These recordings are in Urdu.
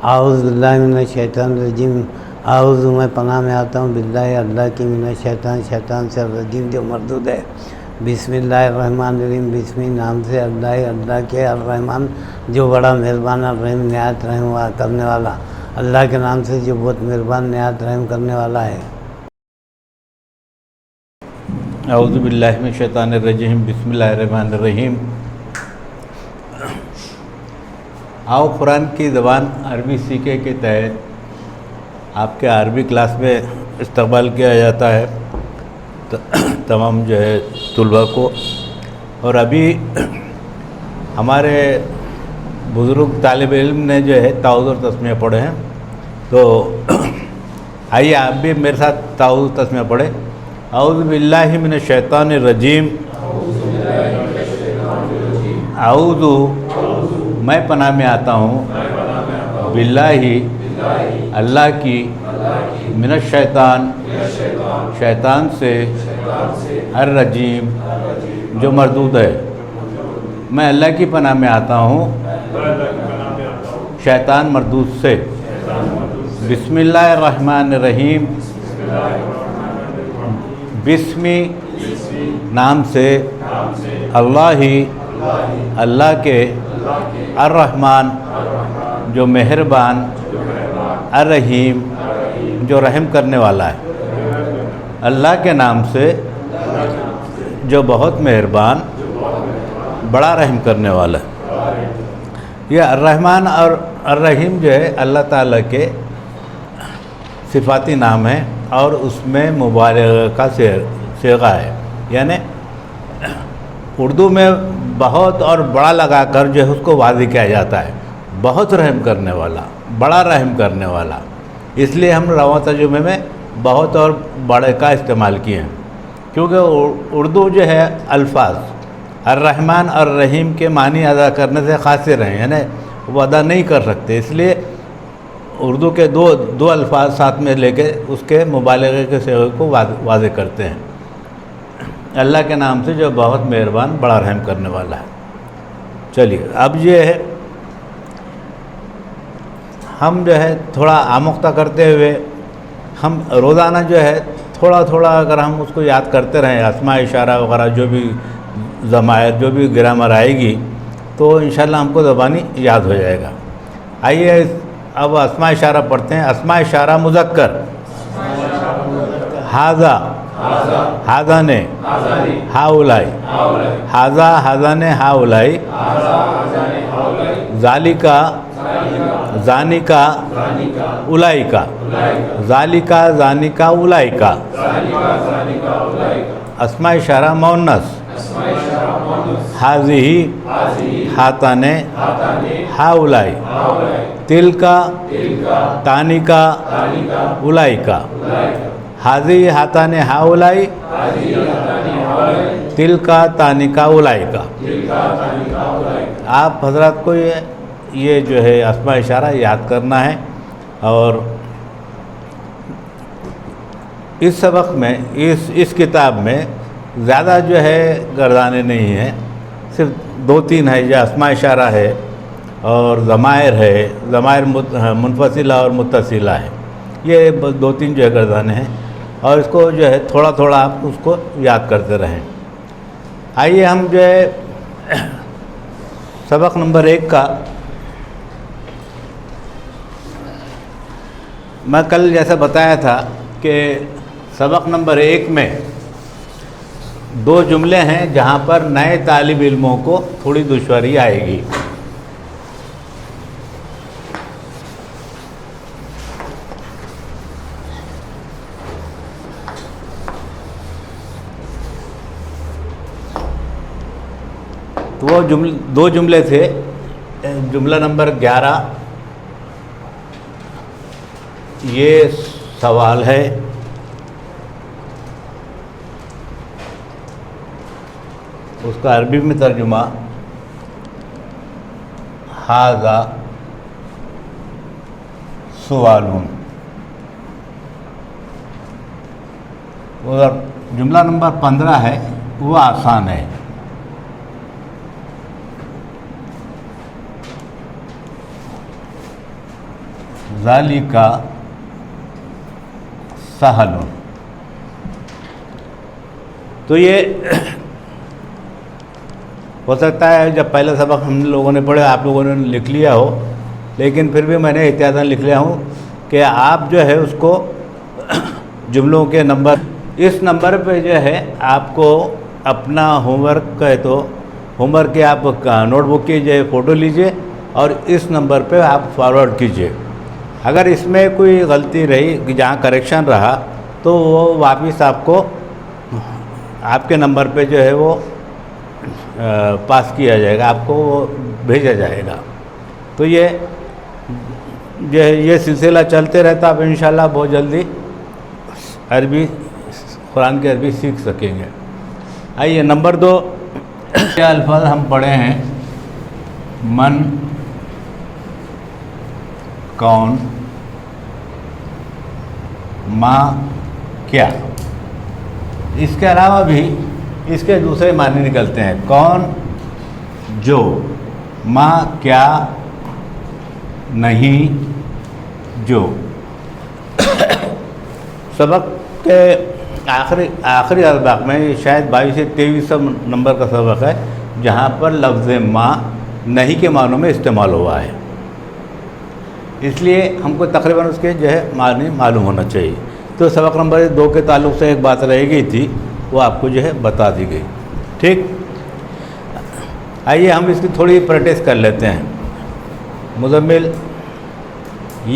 اعوذ باللہ من الشیطان الرجیم، اعوذ میں پناہ میں آتا ہوں باللہ اللہ کی من الشیطان، شیطان سے الرجیم جو مردود ہے۔ بسم اللہ الرحمن الرحیم، بسم نام سے اللہ کے الرحمن جو بڑا مہربان، الرحیم نہایت رحم کرنے والا، اللہ کے نام سے جو بہت مہربان نہایت رحم کرنے والا ہے۔ اعوذ باللہ من الشیطان الرجیم، بسم اللہ الرحمن الرحیم۔ آؤ قرآن کی زبان عربی سیکھے کے تحت آپ کے عربی کلاس میں استقبال کیا جاتا ہے تمام جو ہے طلباء کو، اور ابھی ہمارے بزرگ طالب علم نے جو ہے تعوذ اور تسمیہ پڑھے ہیں، تو آئیے آپ بھی میرے ساتھ تعوذ تسمیہ پڑھیں۔ اعوذ باللہ من الشیطان الرجیم، اعوذ میں پناہ میں آتا ہوں باللہ اللہ کی، من الشیطان شیطان سے، الرجیم جو مردود ہے۔ میں اللہ کی پناہ میں آتا ہوں شیطان مردود سے۔ بسم اللہ الرحمن الرحیم، بسمی نام سے اللہ کے، الرحمن جو مہربان، الرحیم جو رحم کرنے والا ہے۔ اللہ کے نام سے جو بہت مہربان، بڑا رحم کرنے والا ہے۔ یہ الرحمن اور الرحیم جو ہے اللہ تعالیٰ کے صفاتی نام ہے، اور اس میں مبالغہ کا صیغہ ہے، یعنی اردو میں بہت اور بڑا لگا کر جو ہے اس کو واضح کیا جاتا ہے، بہت رحم کرنے والا، بڑا رحم کرنے والا۔ اس لیے ہم رواں ترجمے میں بہت اور بڑے کا استعمال کیے ہیں، کیونکہ اردو جو ہے الفاظ الرحمن اور الرحیم کے معنی ادا کرنے سے قاصر ہیں، یعنی وہ ادا نہیں کر سکتے، اس لیے اردو کے دو الفاظ ساتھ میں لے کے اس کے مبالغے کے صیغے کو واضح کرتے ہیں۔ اللہ کے نام سے جو بہت مہربان، بڑا رحم کرنے والا ہے۔ چلیے اب یہ ہے ہم جو ہے تھوڑا آموختہ کرتے ہوئے ہم روزانہ جو ہے تھوڑا تھوڑا اگر ہم اس کو یاد کرتے رہیں، اسماء اشارہ وغیرہ جو بھی ضمائر جو بھی گرامر آئے گی تو انشاءاللہ ہم کو زبانی یاد ہو جائے گا۔ آئیے اب اسماء اشارہ پڑھتے ہیں۔ اسماء اشارہ مذکر، ھذا ھذان ھاؤلائی، ھذا ھذان ھاؤلائی، ذالکا ذانکا اولئکا، ذالکا ذانکا اولئکا۔ اسماء اشارہ مؤنث، ھذہ ھاتان ھاؤلائی، تلکا تانکا اولئکا، ھذہ ھاتان ھاؤلائی، تلکا تانکا اولئکا۔ آپ حضرات کو یہ جو ہے اسماء اشارہ یاد کرنا ہے، اور اس سبق میں اس کتاب میں زیادہ جو ہے گردانے نہیں ہیں، صرف 2-3 ہے، جو اسماء اشارہ ہے اور ضمائر ہے، ضمائر منفصلہ اور متصلہ ہے، یہ 2-3 جو ہے گردانے ہیں، اور اس کو جو ہے تھوڑا تھوڑا آپ اس کو یاد کرتے رہیں۔ آئیے ہم جو ہے سبق نمبر 1 کا، میں کل جیسا بتایا تھا کہ سبق نمبر 1 میں 2 جملے ہیں جہاں پر نئے طالب علموں کو تھوڑی دشواری آئے گی۔ تو وہ 2 جملے تھے۔ جملہ نمبر 11 یہ سوال ہے، اس کا عربی میں ترجمہ ھذا سوال، اور جملہ نمبر 15 ہے وہ آسان ہے۔ ذالکا سہل. تو یہ ہو سکتا ہے جب پہلا سبق ہم لوگوں نے پڑھے آپ لوگوں نے لکھ لیا ہو، لیکن پھر بھی میں نے احتیاطاً لکھ لیا ہوں کہ آپ جو ہے اس کو جملوں کے نمبر، اس نمبر پہ جو ہے آپ کو اپنا ہوم ورک کا ہے تو ہوم ورک کے آپ نوٹ بک کی جو ہے فوٹو لیجئے اور اس نمبر پہ آپ فارورڈ کیجئے. اگر اس میں کوئی غلطی رہی جہاں کریکشن رہا تو وہ واپس آپ کو آپ کے نمبر پہ جو ہے وہ پاس کیا جائے گا، آپ کو وہ بھیجا جائے گا. تو یہ سلسلہ چلتے رہتا، آپ انشاءاللہ بہت جلدی عربی، قرآن کی عربی سیکھ سکیں گے. آئیے نمبر 2 کیا الفاظ ہم پڑھے ہیں؟ من، کون، ما، کیا. اس کے علاوہ بھی اس کے دوسرے معنی نکلتے ہیں. کون، جو، ما، کیا، نہیں، جو. سبق کے آخری اسباق میں شاید 22 سے 23 نمبر کا سبق ہے جہاں پر لفظ ما نہیں کے معنوں میں استعمال ہوا ہے، اس لیے ہم کو تقریباً اس کے جو ہے معنی معلوم ہونا چاہیے. تو سبق نمبر 2 کے تعلق سے ایک بات رہ گئی تھی، وہ آپ کو جو ہے بتا دی گئی. ٹھیک، آئیے ہم اس کی تھوڑی پریکٹس کر لیتے ہیں. مزمل،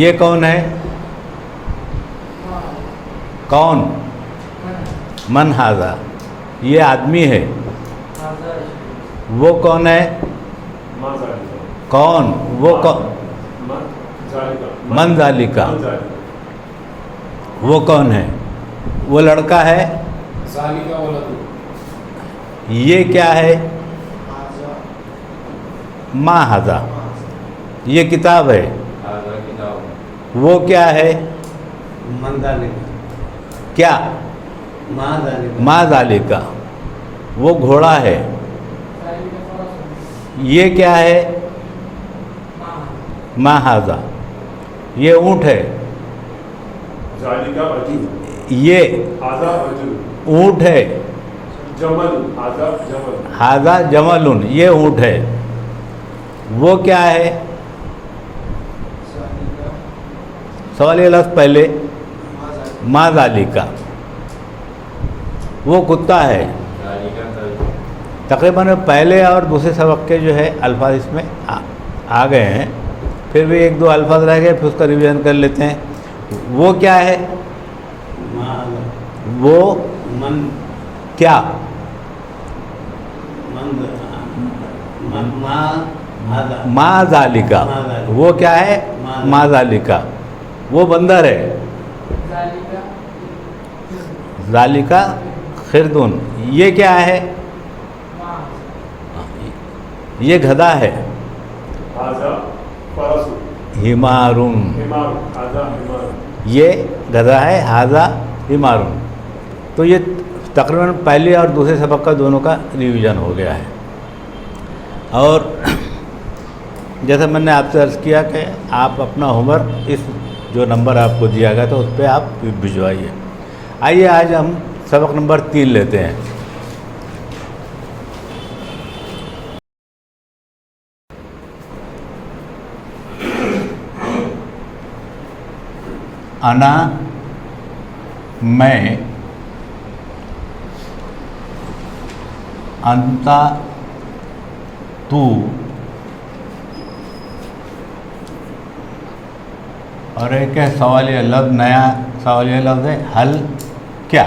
یہ کون ہے؟ کون؟ من ھذا، یہ آدمی ہے. وہ کون ہے؟ کون؟ وہ کون؟ من ذالکا، وہ کون ہے؟ وہ لڑکا ہے. یہ کیا ہے؟ ما ھذا، یہ کتاب ہے. وہ کیا ہے؟ من ذالکا، کیا؟ ما ذالکا، ما ذالکا، وہ گھوڑا ہے. یہ کیا ہے؟ ما ھذا، یہ اونٹ ہے. یہ اونٹ ہے. ھذا جمل، یہ اونٹ ہے. وہ کیا ہے؟ سوالیہ لفظ پہلے ما ذالکا، وہ کتا ہے. تقریباً پہلے اور دوسرے سبق کے جو ہے الفاظ اس میں آ گئے ہیں، پھر بھی 1-2 الفاظ رہ گئے، پھر اس کا ریویژن کر لیتے ہیں. وہ کیا ہے؟ وہ من، کیا؟ ما ذالکا، وہ کیا ہے؟ ما ذالکا، وہ بندر ہے. ذالکا خردون، یہ کیا ہے؟ یہ گدھا ہے. حمارون، یہ گدھا ہے. ھذا حمارون. تو یہ تقریباً پہلے اور دوسرے سبق کا دونوں کا ریویژن ہو گیا ہے. اور جیسا میں نے آپ سے عرض کیا کہ آپ اپنا ہوم ورک اس جو نمبر آپ کو دیا گیا تو اس پہ آپ بھجوائیے. آئیے آج ہم سبق نمبر 3 لیتے ہیں. انا، میں، انتا، تو، اور ایک ہے سوالیہ لفظ، نیا سوالیہ لفظ ہے حل، کیا،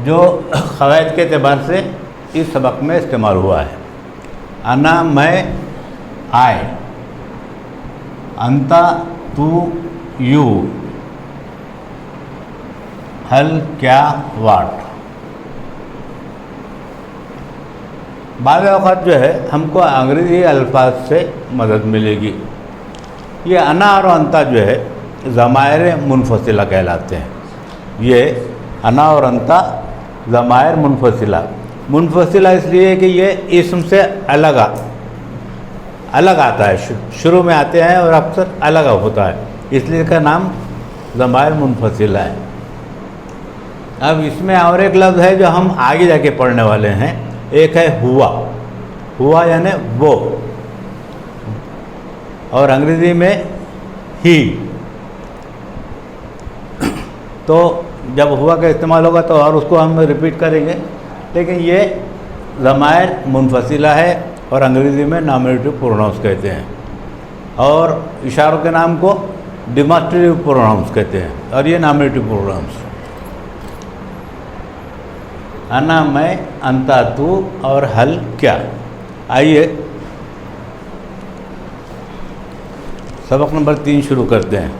جو قواعد کے اعتبار سے اس سبق میں استعمال ہوا ہے. انا، میں، آئے. انتا، تو، یو. حل، کیا، واٹ. بعض اوقات جو ہے ہم کو انگریزی الفاظ سے مدد ملے گی. یہ انا اور انتا جو ہے ضمائر منفصلہ کہلاتے ہیں. یہ انا اور انتا ضمائر منفصلہ اس لیے کہ یہ اسم سے الگ آتا ہے، شروع میں آتے ہیں اور اکثر الگ ہوتا ہے، اس لیے اس کا نام ضمائر منفصلہ ہے۔ اب اس میں اور ایک لفظ ہے جو ہم آگے جا کے پڑھنے والے ہیں، ایک ہے ہوا، ہوا یعنی وہ، اور انگریزی میں ہی۔ تو جب ہوا کا استعمال ہوگا تو اور اس کو ہم ریپیٹ کریں گے، لیکن یہ ضمائر منفصلہ ہے اور انگریزی میں نامریٹو پروناؤنس کہتے ہیں، اور اشاروں کے نام کو ڈیمانسٹریٹو پروناؤنس کہتے ہیں، اور یہ نامریٹو پروناؤنس۔ انا میں، انتا تو، اور حل کیا۔ آئیے سبق نمبر 3 شروع کرتے ہیں۔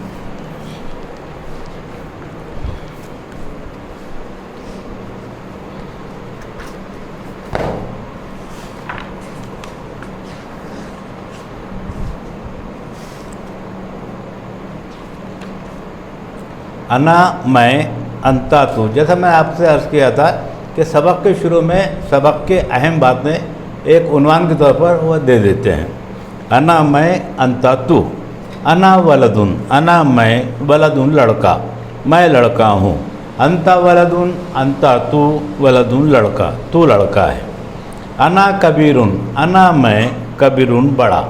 انا میں، انتا تو، جیسا میں آپ سے عرض کیا تھا کہ سبق کے شروع میں سبق کے اہم باتیں ایک عنوان کے طور پر وہ دے دیتے ہیں۔ انا میں، انتا تو، انا ولدن، انا میں، ولدن لڑکا، میں لڑکا ہوں، انتا ولدن، انتا تو، ولدن لڑکا، تو لڑکا ہے۔ انا کبیرن، انا میں، کبیرن بڑا،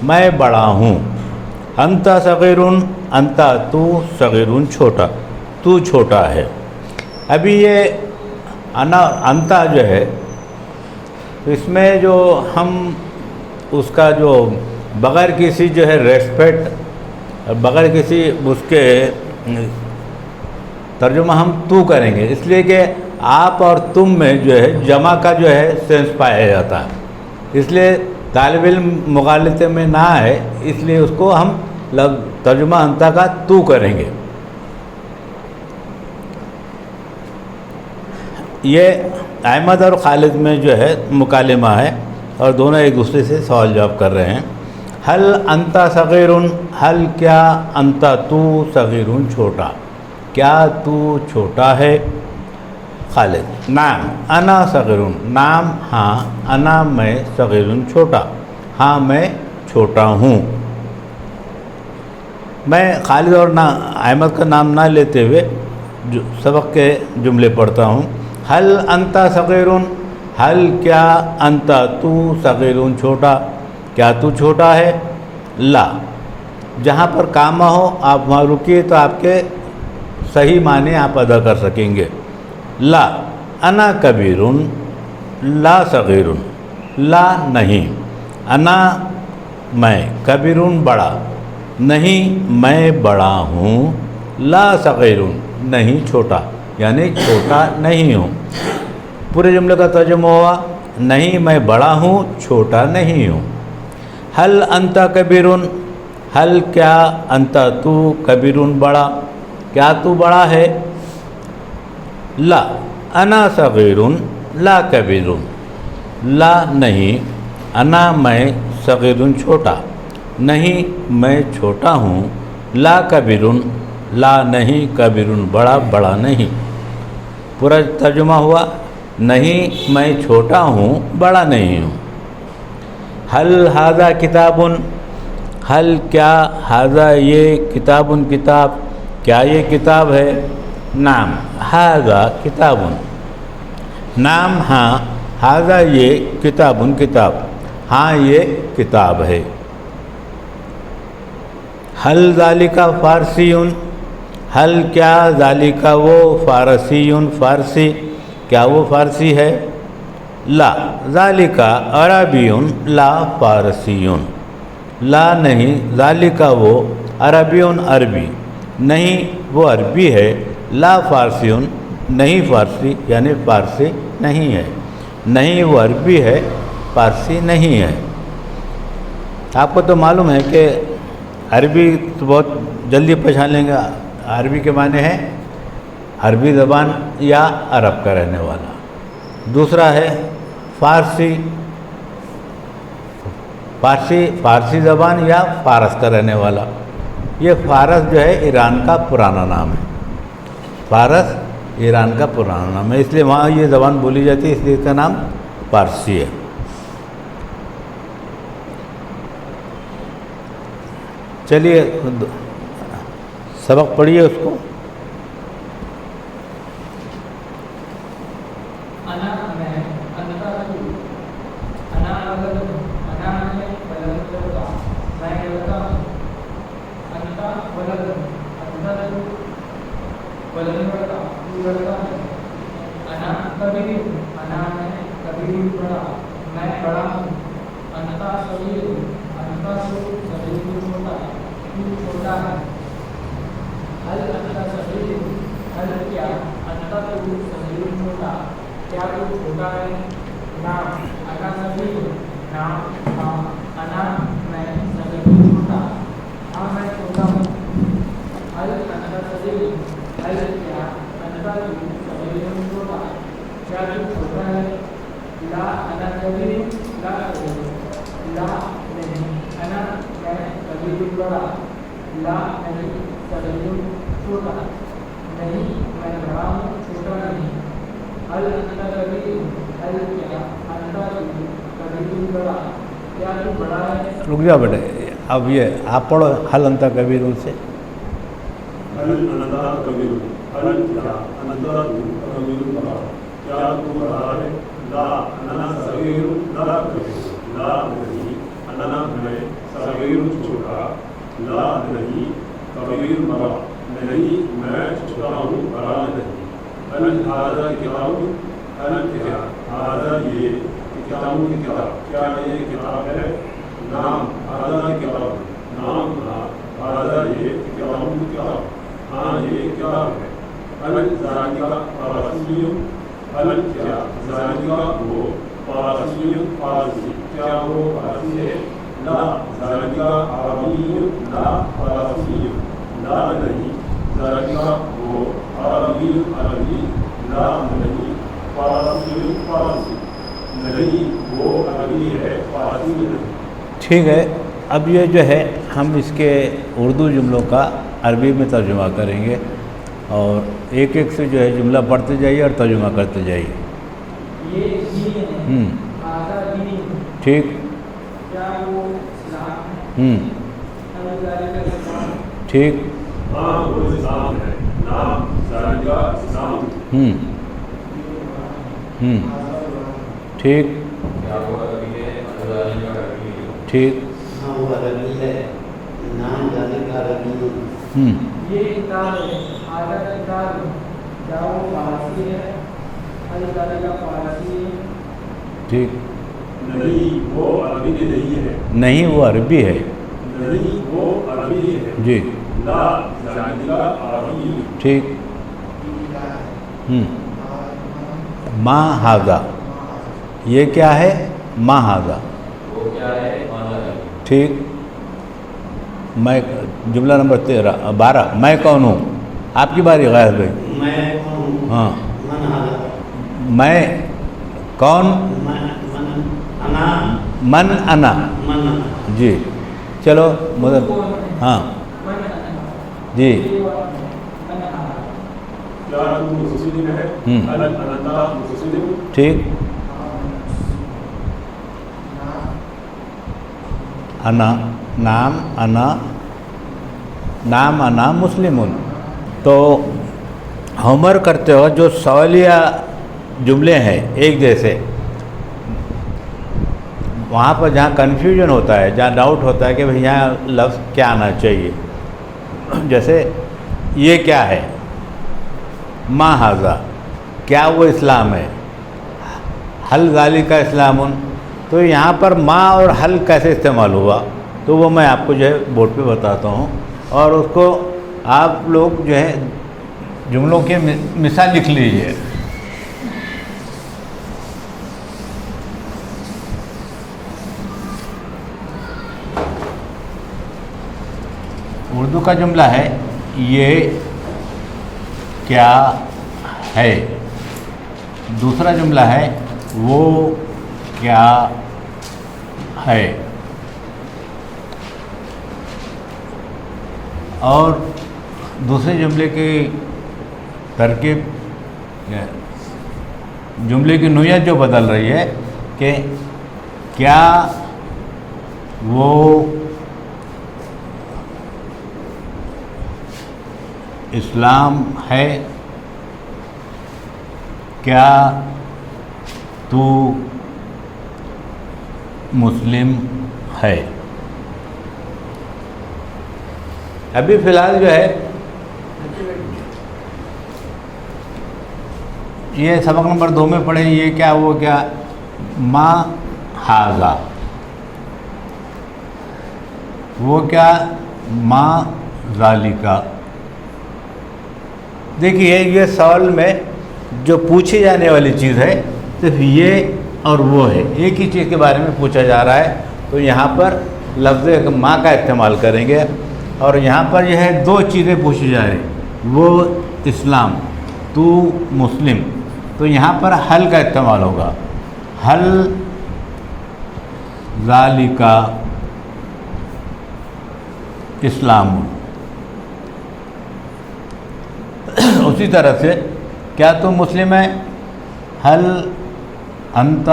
میں بڑا ہوں، انتا صغیرن، انتا تو، صغیرن چھوٹا، تو چھوٹا ہے۔ ابھی یہ انا انتا جو ہے، اس میں جو ہم اس کا جو بغیر کسی جو ہے ریسپیکٹ، بغیر کسی اس کے ترجمہ ہم تو کریں گے، اس لیے کہ آپ اور تم میں جو ہے جمع کا جو ہے سینس پایا جاتا ہے، اس لیے طالب علم مغالطے میں نہ آئے، اس لیے اس کو ہم ترجمہ انتا کا تو کریں گے۔ یہ احمد اور خالد میں جو ہے مکالمہ ہے، اور دونوں ایک دوسرے سے سوال جواب کر رہے ہیں۔ حل انتا صغیرن، حل کیا، انتا تو صغیرن چھوٹا، کیا تو چھوٹا ہے۔ خالد نعم انا صغیرن، نعم ہاں، انا میں، صغیرن چھوٹا، ہاں میں چھوٹا ہوں۔ میں خالد اور احمد کا نام نہ لیتے ہوئے سبق کے جملے پڑھتا ہوں۔ حل انتا صغیرن، حل کیا، انتا تو صغیرن چھوٹا، کیا تو چھوٹا ہے۔ لا، جہاں پر کامہ ہو آپ وہاں رکیے تو آپ کے صحیح معنی آپ ادا کر سکیں گے۔ لا انا کبیرن، لا صغیرن، لا نہیں، انا میں، کبیرن بڑا، نہیں میں بڑا ہوں، لا صغیرن نہیں چھوٹا، یعنی چھوٹا نہیں ہوں۔ پورے جملے کا ترجمہ ہوا، نہیں میں بڑا ہوں، چھوٹا نہیں ہوں۔ حل انتا کبیرن، حل کیا، انتا تو کبیرن بڑا، کیا تو بڑا ہے۔ لا انا صغیرن، لا کبیرن، لا نہیں، انا میں، صغیرن چھوٹا، نہیں میں چھوٹا ہوں، لا کبیرن، لا نہیں، کبیرن بڑا، بڑا نہیں۔ پورا ترجمہ ہوا، نہیں میں چھوٹا ہوں، بڑا نہیں ہوں۔ حل ھذا کتابن، حل کیا، ھذا یہ، کتابن کتاب، کیا یہ کتاب ہے۔ نعم ھذا کتابن، نعم ہاں، ھذا یہ، کتابن کتاب، ہاں یہ کتاب ہے۔ حل ذالک فارسیٌ، حل کیا، ذالک وہ، فارسیٌ فارسی، کیا وہ فارسی ہے۔ لا ذالک عربیٌ، لا فارسیٌ، لا نہیں، ذالک وہ، عربیٌ عربی، نہیں وہ عربی ہے، لا فارسیٌ نہیں فارسی، یعنی فارسی نہیں ہے، نہیں وہ عربی ہے، فارسی نہیں ہے۔ آپ کو تو معلوم ہے کہ عربی تو بہت جلدی پہچان لیں گے، عربی کے معنی ہے عربی زبان یا عرب کا رہنے والا۔ دوسرا ہے فارسی، فارسی زبان یا فارس کا رہنے والا۔ یہ فارس جو ہے ایران کا پرانا نام ہے، فارس ایران کا پرانا نام ہے، اس لیے وہاں یہ زبان بولی جاتی ہے، اس لیے اس کا نام فارسی ہے۔ چلیے سبق پڑھیے اس کو. انا میں، انتا تو، انا ولد، انا میں ولد لڑکا، میں لڑکا ہوں. انتا ولد، انتا تو ولد لڑکا، تو لڑکا ہے. انا کبیر، انا میں کبیر بڑا، میں بڑا ہوں. انتا صغیر، انتا تو صغیر چھوٹا، تو چھوٹا ہے. هل انت صغیر، هل کیا، انتا تو صغیر چھوٹا، کیا تو چھوٹا ہے. نام، انا صغیر، نام ہاں، انا میں صغیر چھوٹا، ہاں میں چھوٹا ہوں. هل انت صغیر، هل کیا، انتا تو صغیر چھوٹا، کیا تو چھوٹا ہے. لا انا کبیر، لا کبیر، لا نہیں، انا میں کبیر بڑا، لا نہیں، صغیر چھوٹا، نہیں میں بڑا ہوں، چھوٹا نہیں. هل انت کبیر، هل کیا، انتا تو کبیر بڑا، کیا تو بڑا ہے. رک جا بیٹے. اب یہ آپ پڑھو حل انتا کبیر سے. هل انتا کبیر، هل کیا، انتا تو کبیر بڑا، کیا تو بڑا ہے. لا انا صغیر، لا کبیر، لا نہیں، انا میں صغیر چھوٹا، لا نہیں، کبیر بڑا، نہیں میں چھوٹا ہوں، بڑا نہیں. هل هذا کتاب، هل کیا، هذا یہ کتاب کی کتاب، کیا یہ کتاب ہے. نام، هذا کتاب، نام ہاں، هذا یہ کتاب کی کتاب، ہاں یہ کتاب ہے. هل ذالک فارسی، هل کیا، ذالک وہ فارسی، فارسی، کیا وہ فارسی ہے. لا ذالک عربی، لا فارسی، لا نہیں، ذالک وہ عربی، عربی، لا نہیں، فارسی، فارسی، نہیں وہ عربی ہے، فارسی نہیں. ٹھیک ہے. اب یہ جو ہے ہم اس کے اردو جملوں کا عربی میں ترجمہ کریں گے اور ایک ایک سے جو ہے جملہ پڑھتے جائیے اور ترجمہ کرتے جائیے. یہ دین ہے، هذا دین، ٹھیک. کیا وہ اسلام ہے. هل ذالک اسلام، ٹھیک. ہاں وہ اسلام ہے. نام ذالک اسلام، ٹھیک. ٹھیک. ہاں وہ عربی ہے. نام ذالک عربی. یہ کتاب ہے، هذا کتاب، کیا وہ فارسی ہے. هل ذالک فارسی ہے. ٹھیک. نہیں وہ عربی نہیں ہے. نہیں وہ عربی ہے. نہیں وہ عربی ہے. جی. لا ذالک عربی. ٹھیک. ما ھذا، یہ کیا ہے. ما ھذا وہ کیا ہے. ٹھیک. میں جملہ نمبر 12 میں کون ہوں. آپ کی باری غیر بھائی. میں کون ہوں. ہاں. من هذا، میں کون. انا، من انا. من انا. جی چلو مدد. ہاں جی. کیا تو مسلم ہے. هل انت مسلم. ٹھیک. انا، نام انا، نام انا مسلمون. تو ہومر کرتے ہو جو سوالیہ جملے ہیں ایک جیسے، وہاں پر جہاں کنفیوژن ہوتا ہے، جہاں ڈاؤٹ ہوتا ہے کہ بھئی یہاں لفظ کیا آنا چاہیے. جیسے یہ کیا ہے. ما ھذا، کیا وہ اسلام ہے. حل ذالک اسلام، تو یہاں پر ما اور حل کیسے استعمال ہوا تو وہ میں آپ کو جو ہے بورڈ پہ بتاتا ہوں اور اس کو آپ لوگ جو ہے جملوں کے مثال لکھ لیجیے. اردو کا جملہ ہے یہ کیا ہے. دوسرا جملہ ہے وہ کیا ہے. اور دوسرے جملے کی ترکیب، جملے کی نوعیت جو بدل رہی ہے کہ کیا وہ اسلام ہے؟ کیا تو مسلم ہے؟ ابھی فی الحال جو ہے یہ سبق نمبر 2 میں پڑھیں، یہ کیا وہ کیا ما ہاذا، وہ کیا ما ذالکا۔ دیکھیے یہ سوال میں جو پوچھی جانے والی چیز ہے صرف یہ اور وہ ہے، ایک ہی چیز کے بارے میں پوچھا جا رہا ہے، تو یہاں پر لفظ ما کا استعمال کریں گے، اور یہاں پر یہ ہے 2 چیزیں پوچھی جا رہی، وہ اسلام، تو مسلم، تو یہاں پر حل کا استعمال ہوگا، حل ذالکا اسلام۔ اسی طرح سے کیا تو مسلم ہے، حل انت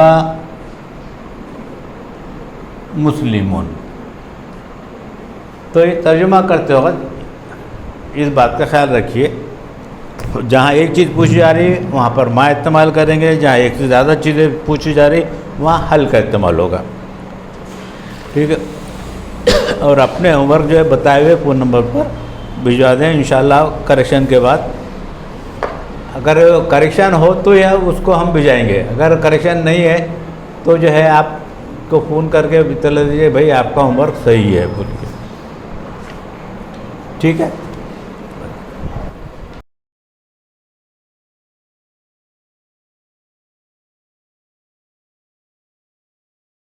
مسلمون۔ تو یہ ترجمہ کرتے وقت اس بات کا خیال رکھیے، جہاں ایک چیز پوچھی جا رہی ہے وہاں پر ما استعمال کریں گے، جہاں ایک سے زیادہ چیزیں پوچھی جا رہی وہاں حل کا استعمال ہوگا، ٹھیک ہے۔ اور اپنے ہوم ورک جو ہے بتائے ہوئے فون نمبر پر بھجوا دیں، انشاءاللہ کریکشن کے بعد، اگر کریکشن ہو تو یہ اس کو ہم بھیجائیں گے، اگر کریکشن نہیں ہے تو جو ہے آپ کو فون کر کے اطلاع دیجیے بھائی آپ کا ہوم ورک صحیح ہے بول کے، ٹھیک ہے۔